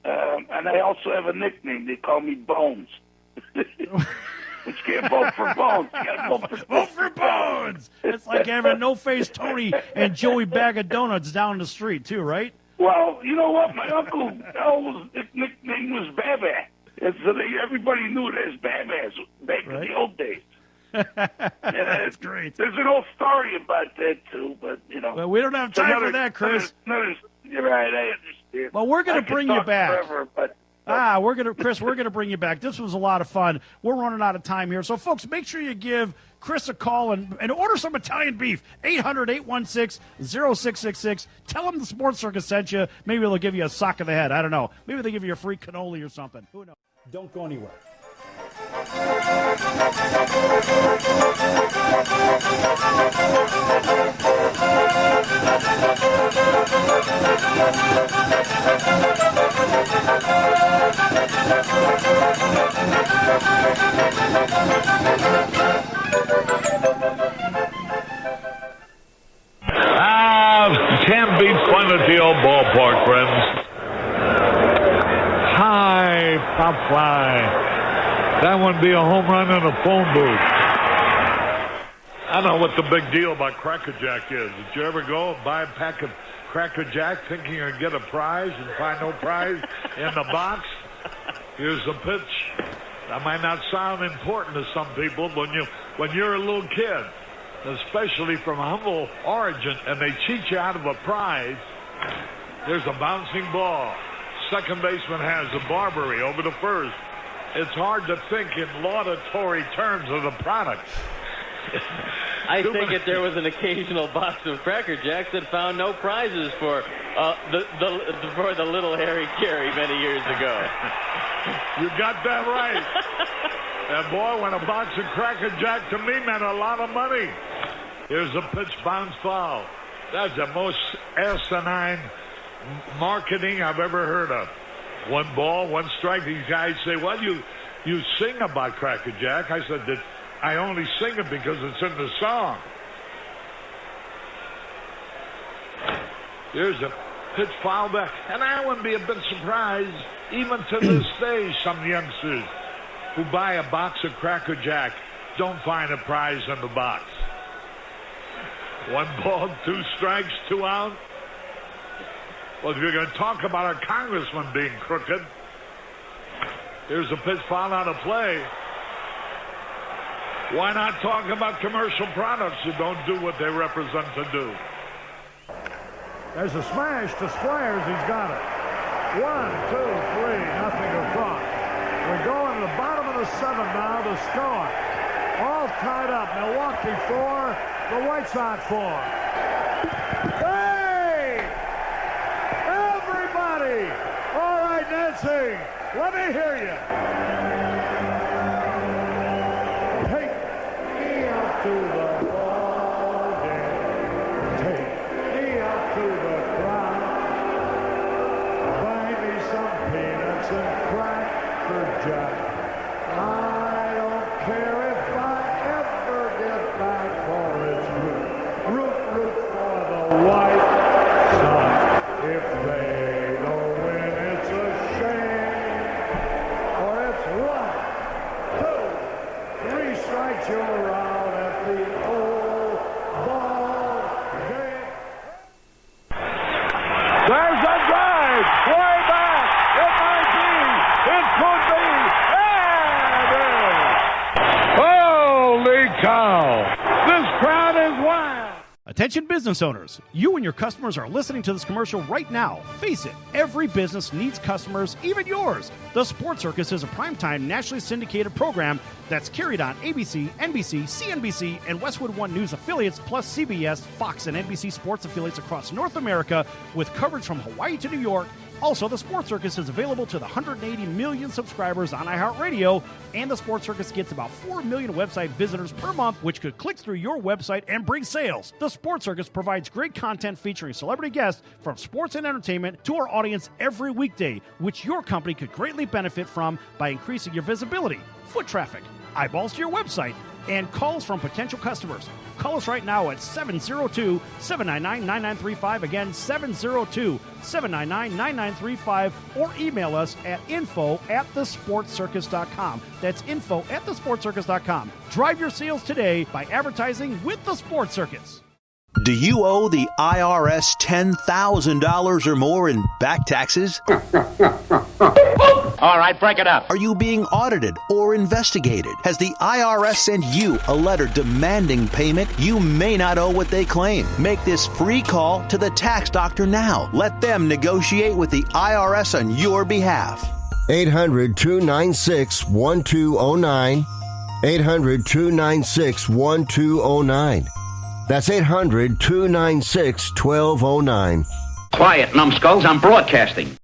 And I also have a nickname. They call me Bones. But you can't vote for Bones. You got to vote for Bones. It's like having No-Face Tony and Joey Bag of Donuts down the street, too, right? Well, you know what? My Uncle El's nickname was Baba. And so everybody knew it as Babas back in the old days. That's great. There's an old story about that, too, but, you know. Well, we don't have time for that, Chris. You're right, I understand. Well, we're going to bring you back. Forever, but, Chris, we're going to bring you back. This was a lot of fun. We're running out of time here. So, folks, make sure you give Chris a call and order some Italian beef. 800-816-0666. Tell them the Sports Circus sent you. Maybe they'll give you a sock in the head. I don't know. Maybe they'll give you a free cannoli or something. Who knows? Don't go anywhere. Can't beat fun at the old ballpark, friends. High pop fly. That would be a home run in a phone booth. I don't know what the big deal about Cracker Jack is. Did you ever go and buy a pack of Cracker Jack thinking you're going to get a prize and find no prize in the box? Here's the pitch. That might not sound important to some people when you're a little kid, especially from humble origin, and they cheat you out of a prize. There's a bouncing ball. Second baseman has a Barbary over to first. It's hard to think in laudatory terms of the product. I think if there was an occasional box of Cracker Jacks that found no prizes for the little Harry Carey many years ago. You got that right. And boy, when a box of Cracker Jack to me meant a lot of money. Here's a pitch, bounce foul. That's the most asinine marketing I've ever heard of. 1 ball, 1 strike. These guys say, well, you sing about Cracker Jack. I said that I only sing it because it's in the song. Here's a pitch, foul back. And I wouldn't be a bit surprised, even to this day, some youngsters who buy a box of Cracker Jack don't find a prize in the box. 1 ball, 2 strikes, 2 out. Well, if you're going to talk about our congressman being crooked, here's a pitch, foul out of play. Why not talk about commercial products who don't do what they represent to do? There's a smash to Squires. He's got it. 1, 2, 3, nothing across. We're going to the bottom of the 7th now to score. All tied up. Milwaukee 4, the White Sox 4. Hey! Everybody! All right, Nancy, let me hear you. Take me out to the ball game. Take me out to the crowd. Buy me some peanuts and Cracker Jack. I don't care if I ever get back for its root for the White Sox. If they don't win, it's a shame. Or it's 1, 2, 3 strikes, you're out at the old ball game. There's a drive. Way back. It might be. It could be. Holy cow! This crowd is wild! Attention business owners, you and your customers are listening to this commercial right now. Face it, every business needs customers, even yours. The Sports Circus is a primetime nationally syndicated program that's carried on ABC, NBC, CNBC, and Westwood One News affiliates, plus CBS, Fox, and NBC sports affiliates across North America, with coverage from Hawaii to New York. Also, the Sports Circus is available to the 180 million subscribers on iHeartRadio, and the Sports Circus gets about 4 million website visitors per month, which could click through your website and bring sales. The Sports Circus provides great content featuring celebrity guests from sports and entertainment to our audience every weekday, which your company could greatly benefit from by increasing your visibility, foot traffic, eyeballs to your website, and calls from potential customers. Call us right now at 702-799-9935. Again, 702-799-9935. Or email us at info@thesportscircus.com. That's info@thesportscircus.com. Drive your sales today by advertising with the Sports Circus. Do you owe the IRS $10,000 or more in back taxes? All right, break it up. Are you being audited or investigated? Has the IRS sent you a letter demanding payment? You may not owe what they claim. Make this free call to the tax doctor now. Let them negotiate with the IRS on your behalf. 800-296-1209. 800-296-1209. That's 800-296-1209. Quiet, numbskulls. I'm broadcasting.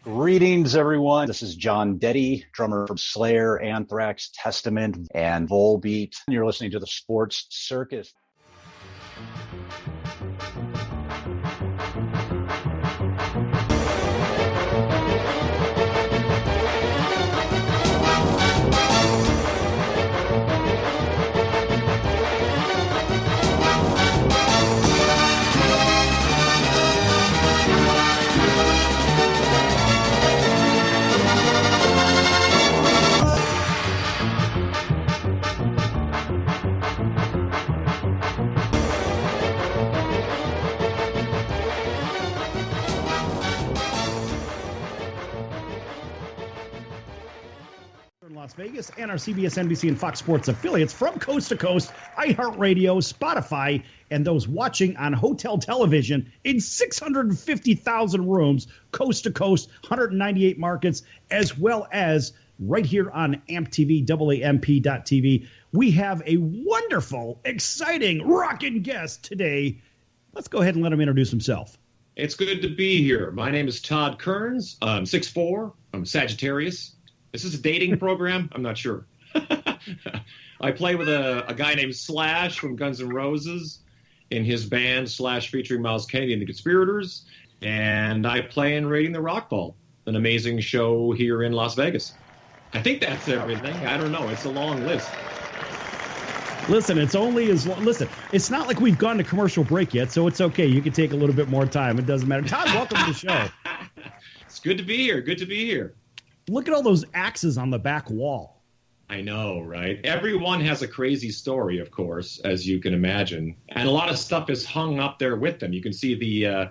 Greetings, everyone. This is John Detty, drummer from Slayer, Anthrax, Testament, and Volbeat. You're listening to the Sports Circus. Las Vegas and our CBS, NBC, and Fox Sports affiliates from coast to coast, iHeartRadio, Spotify, and those watching on hotel television in 650,000 rooms, coast to coast, 198 markets, as well as right here on AMP TV, AAMP.TV. We have a wonderful, exciting, rockin' guest today. Let's go ahead and let him introduce himself. It's good to be here. My name is Todd Kearns. I'm 6'4". I'm Sagittarius. Is this a dating program? I'm not sure. I play with a guy named Slash from Guns N' Roses in his band Slash featuring Miles Kennedy and the Conspirators. And I play in Raiding the Rock Vault, an amazing show here in Las Vegas. I think that's everything. I don't know. It's a long list. Listen, it's only as long. Listen, it's not like we've gone to commercial break yet, so it's okay. You can take a little bit more time. It doesn't matter. Todd, welcome to the show. It's good to be here. Good to be here. Look at all those axes on the back wall. I know, right? Everyone has a crazy story, of course, as you can imagine. And a lot of stuff is hung up there with them. You can see the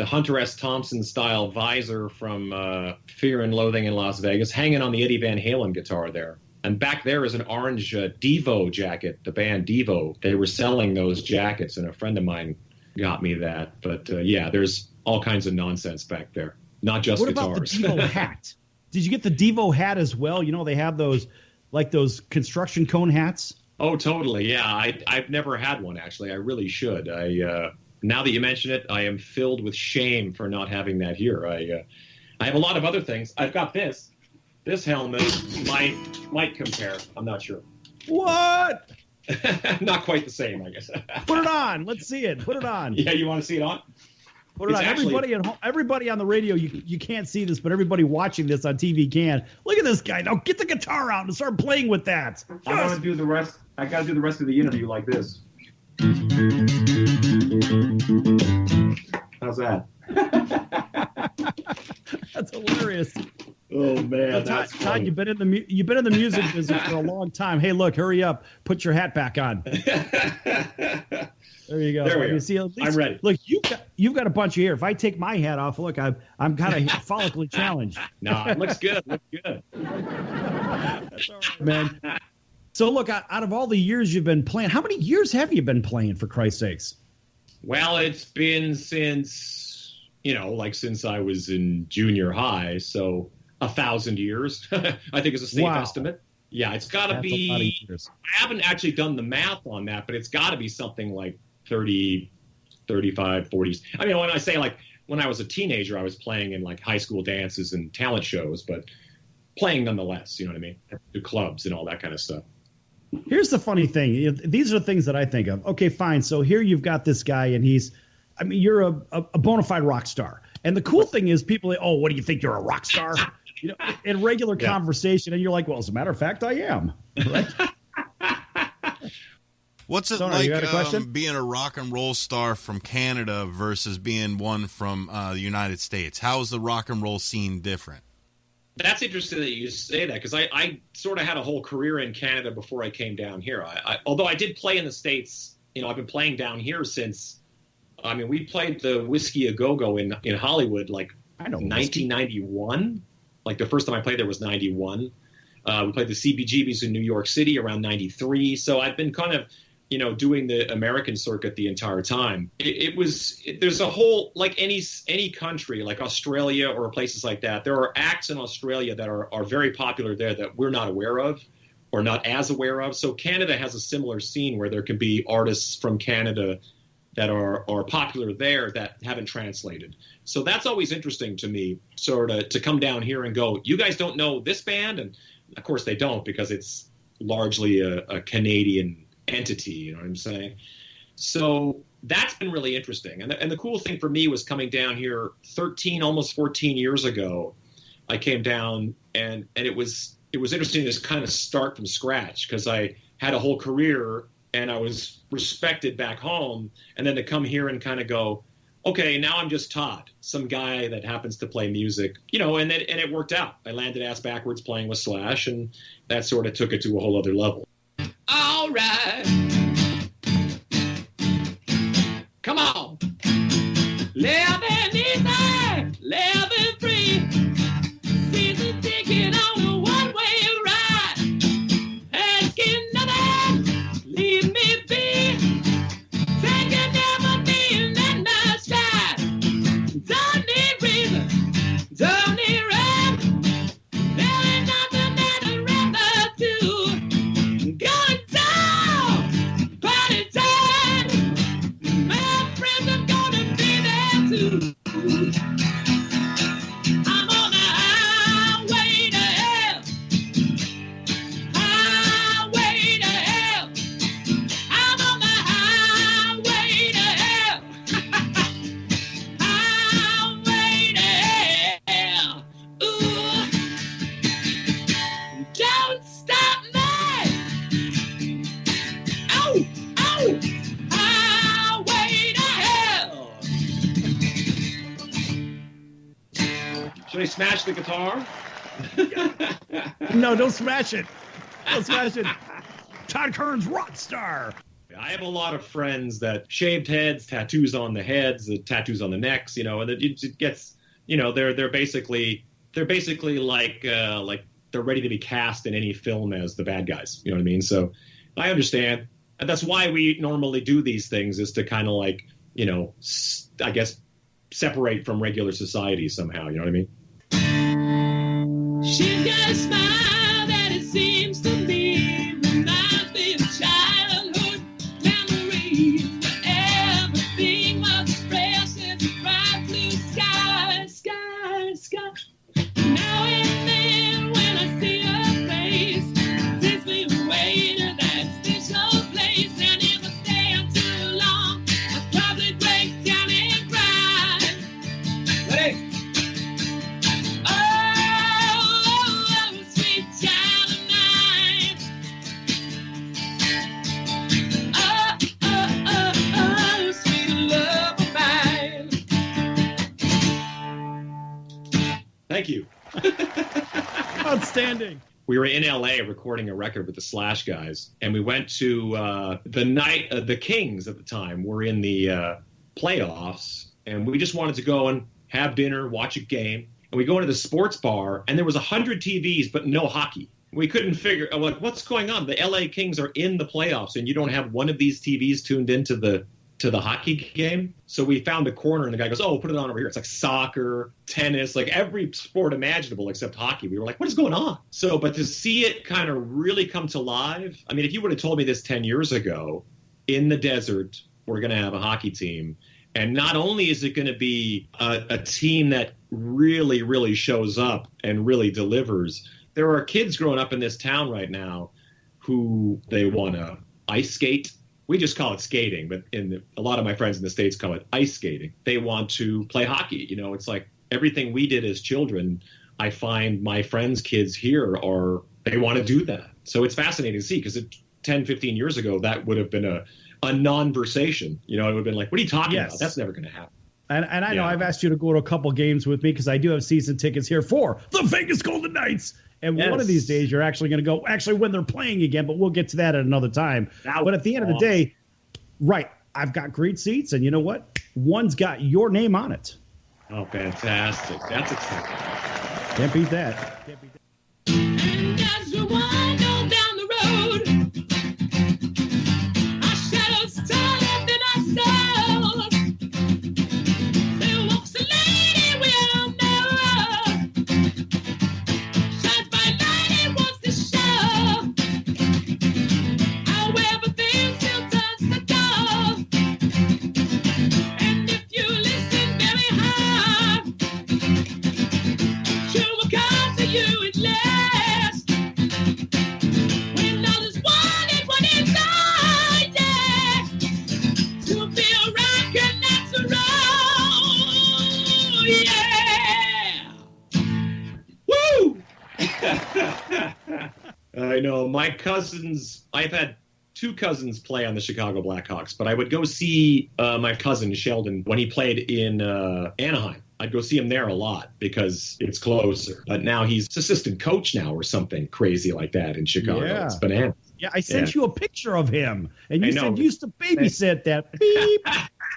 Hunter S. Thompson style visor from Fear and Loathing in Las Vegas hanging on the Eddie Van Halen guitar there. And back there is an orange Devo jacket, the band Devo. They were selling those jackets, and a friend of mine got me that. But, yeah, there's all kinds of nonsense back there, not just guitars. What about the Devo hat? Did you get the Devo hat as well? You know, they have those, like those construction cone hats. Oh, totally. Yeah, I've never had one, actually. I really should. Now that you mention it, I am filled with shame for not having that here. I have a lot of other things. I've got this. This helmet might compare. I'm not sure. What? Not quite the same, I guess. Put it on. Let's see it. Put it on. Yeah, you want to see it on? Put it on. Everybody at home, everybody on the radio, you can't see this, but everybody watching this on TV can. Look at this guy. Now get the guitar out and start playing with that. I want to do the rest. I got to do the rest of the interview like this. How's that? That's hilarious. Oh man, that's Todd, you've been in the music business for a long time. Hey, look, hurry up, put your hat back on. There you go. There we go. You see, at least, I'm ready. Look, you've got a bunch of hair. If I take my hat off, look, I'm kind of follically challenged. No, it looks good. Looks good. That's all right, man. So look, out of all the years you've been playing, how many years have you been playing, for Christ's sakes? Well, it's been since I was in junior high, so 1,000 years, I think is a safe estimate. Yeah, it's got to be. I haven't actually done the math on that, but it's got to be something like 30, 35, 40s. I mean, when I say like when I was a teenager, I was playing in like high school dances and talent shows, but playing nonetheless, you know what I mean? The clubs and all that kind of stuff. Here's the funny thing. These are things that I think of. Okay, fine. So here you've got this guy, and you're a bona fide rock star. And the cool thing is people, oh, what do you think? You're a rock star? In regular conversation, and you're like, well, as a matter of fact, I am. Right? What's it like being a rock and roll star from Canada versus being one from the United States? How is the rock and roll scene different? That's interesting that you say that, because I sort of had a whole career in Canada before I came down here. Although I did play in the States I've been playing down here since, we played the Whiskey A Go-Go in Hollywood, like, 1991. Like, the first time I played there was 91. We played the CBGBs in New York City around 93. So I've been kind of, doing the American circuit the entire time. There's a whole, like any country, like Australia or places like that, there are acts in Australia that are very popular there that we're not aware of or not as aware of. So Canada has a similar scene where there can be artists from Canada that are popular there that haven't translated. So that's always interesting to me, sort of to come down here and go, you guys don't know this band? And of course they don't, because it's largely a Canadian entity, you know what I'm saying? So that's been really interesting. And the cool thing for me was coming down here 13, almost 14 years ago. I came down and it was interesting to kind of start from scratch, because I had a whole career and I was respected back home, and then to come here and kind of go, okay, now I'm just Todd, some guy that happens to play music, and it worked out. I landed ass backwards playing with Slash, and that sort of took it to a whole other level. All right. Come on. Living easy, living free. Season ticket on a one-way ride. Asking nothing, leave me be. Taking everything in the sky. Don't need reason, don't need rhyme. There ain't nothing that I'd rather do. Going down, party time. My friends are gonna be there too. I'm on the highway to hell. Highway to hell. I'm on the highway to hell. Highway to hell. Ooh. Don't stop me. Ow, ow. Highway to hell. Should I smash the guitar? No, don't smash it. Don't smash it. Todd Kern's rock star. I have a lot of friends that shaved heads, tattoos on the heads, tattoos on the necks, and it gets, they're basically like they're ready to be cast in any film as the bad guys. You know what I mean? So I understand. And that's why we normally do these things, is to kind of like, I guess, separate from regular society somehow. You know what I mean? She's got a smile that it seems to me reminds me of childhood memories. Everything was expressed in the bright blue sky, sky, sky. Now and then when I see her face, takes me away to that special place. And if I stay too long, I'll probably break down and cry. Ready? Oh, sweet child of mine. Oh, sweet love of mine. Thank you. Outstanding. We were in LA recording a record with the Slash guys, and we went to the night. The Kings at the time were in the playoffs, and we just wanted to go and have dinner, watch a game. And we go into the sports bar, and there was 100 TVs, but no hockey. We couldn't figure out what's going on. The LA Kings are in the playoffs, and you don't have one of these TVs tuned into the hockey game. So we found a corner, and the guy goes, "Oh, put it on over here." It's like soccer, tennis, like every sport imaginable except hockey. We were like, "What is going on?" So, but to see it kind of really come to life. I mean, if you would have told me this 10 years ago, in the desert, we're going to have a hockey team. And not only is it going to be a team that really, really shows up and really delivers, there are kids growing up in this town right now who they want to ice skate. We just call it skating, but a lot of my friends in the States call it ice skating. They want to play hockey. It's like everything we did as children, I find my friends' kids here they want to do that. So it's fascinating to see, because 10, 15 years ago, that would have been a non-versation. It would have been like, what are you talking about? That's never going to happen. And I know I've asked you to go to a couple games with me, because I do have season tickets here for the Vegas Golden Knights. And one of these days, you're actually going to go, when they're playing again, but we'll get to that at another time. But at the end of the day, Right. I've got great seats, and you know what? One's got your name on it. Oh, fantastic. That's exciting. Can't beat that. And as we wind on down the road, our shadows taller than ourselves. There walks a lady we all know. Shines by light and wants to show. However, things still turns the door. And if you listen very hard, she will come to you at last. When all is wanted, what is all, yeah. To be a rock and that's a roll, yeah. Woo! I know. My cousins, I've had two cousins play on the Chicago Blackhawks, but I would go see my cousin Sheldon when he played in Anaheim. I'd go see him there a lot because it's closer. But now he's assistant coach now or something crazy like that in Chicago. Yeah. It's bananas. Yeah, I sent you a picture of him, and I you know. said you used to babysit that. Beep.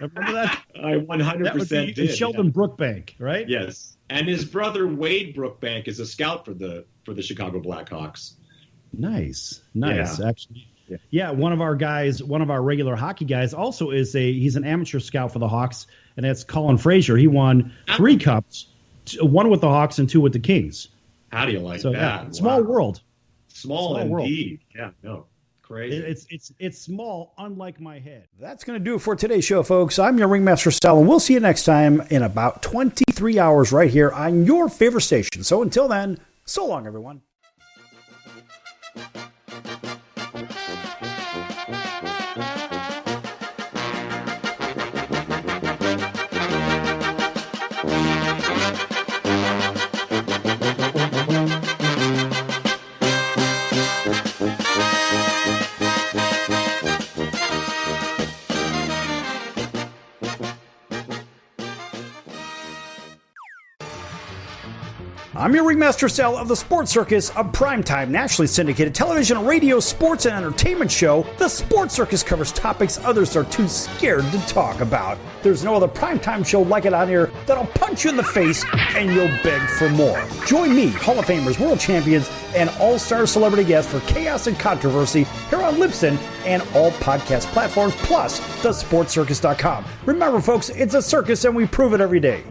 Remember that? I 100% That did. Sheldon Brookbank, right? Yes. And his brother Wade Brookbank is a scout for the Chicago Blackhawks. Nice. Yeah. Actually. Yeah, one of our regular hockey guys also he's an amateur scout for the Hawks, and that's Colin Frazier. He won 3 cups, 1 with the Hawks and 2 with the Kings. How do you like So that? yeah, small world. Small indeed. Yeah, no. Crazy. It's small, unlike my head. That's going to do it for today's show, folks. I'm your Ringmaster Sal, and we'll see you next time in about 23 hours right here on your favorite station. So until then, so long, everyone. I'm your Ringmaster Sal of the Sports Circus, a primetime, nationally syndicated television, radio, sports, and entertainment show. The Sports Circus covers topics others are too scared to talk about. There's no other primetime show like it on here that'll punch you in the face and you'll beg for more. Join me, Hall of Famers, world champions, and all-star celebrity guests for chaos and controversy here on Libsyn and all podcast platforms, plus thesportscircus.com. Remember, folks, it's a circus and we prove it every day.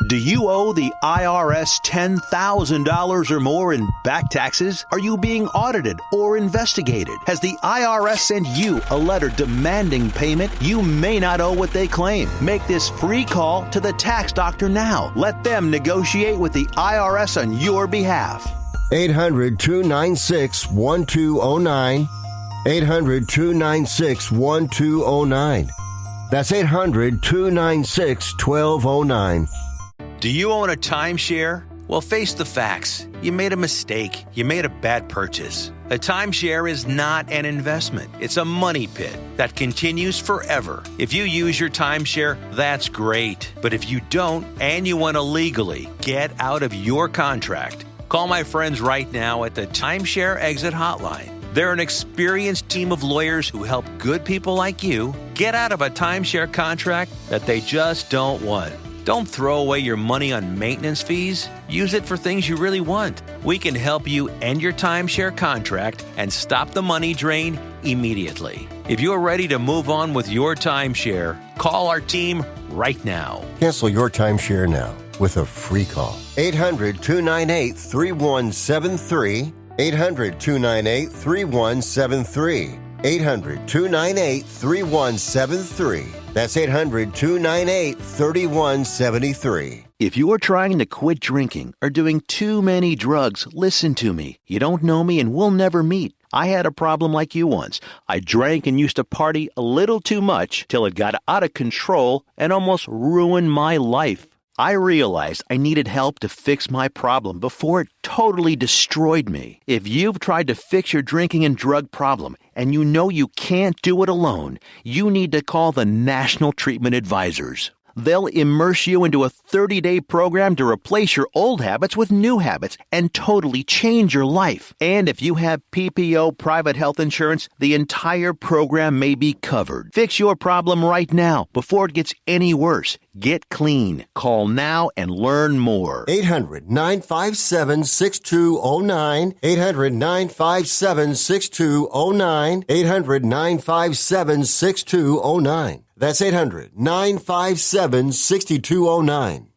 Do you owe the IRS $10,000 or more in back taxes? Are you being audited or investigated? Has the IRS sent you a letter demanding payment? You may not owe what they claim. Make this free call to the tax doctor now. Let them negotiate with the IRS on your behalf. 800-296-1209. 800-296-1209. That's 800-296-1209. Do you own a timeshare? Well, face the facts. You made a mistake. You made a bad purchase. A timeshare is not an investment. It's a money pit that continues forever. If you use your timeshare, that's great. But if you don't, and you want to legally get out of your contract, call my friends right now at the Timeshare Exit Hotline. They're an experienced team of lawyers who help good people like you get out of a timeshare contract that they just don't want. Don't throw away your money on maintenance fees. Use it for things you really want. We can help you end your timeshare contract and stop the money drain immediately. If you're ready to move on with your timeshare, call our team right now. Cancel your timeshare now with a free call. 800-298-3173. 800-298-3173. 800-298-3173. That's 800-298-3173. If you're trying to quit drinking or doing too many drugs, listen to me. You don't know me and we'll never meet. I had a problem like you once. I drank and used to party a little too much till it got out of control and almost ruined my life. I realized I needed help to fix my problem before it totally destroyed me. If you've tried to fix your drinking and drug problem and you know you can't do it alone, you need to call the National Treatment Advisors. They'll immerse you into a 30-day program to replace your old habits with new habits and totally change your life. And if you have PPO private health insurance, the entire program may be covered. Fix your problem right now before it gets any worse. Get clean. Call now and learn more. 800-957-6209. 800-957-6209. 800-957-6209. That's 800-957-6209.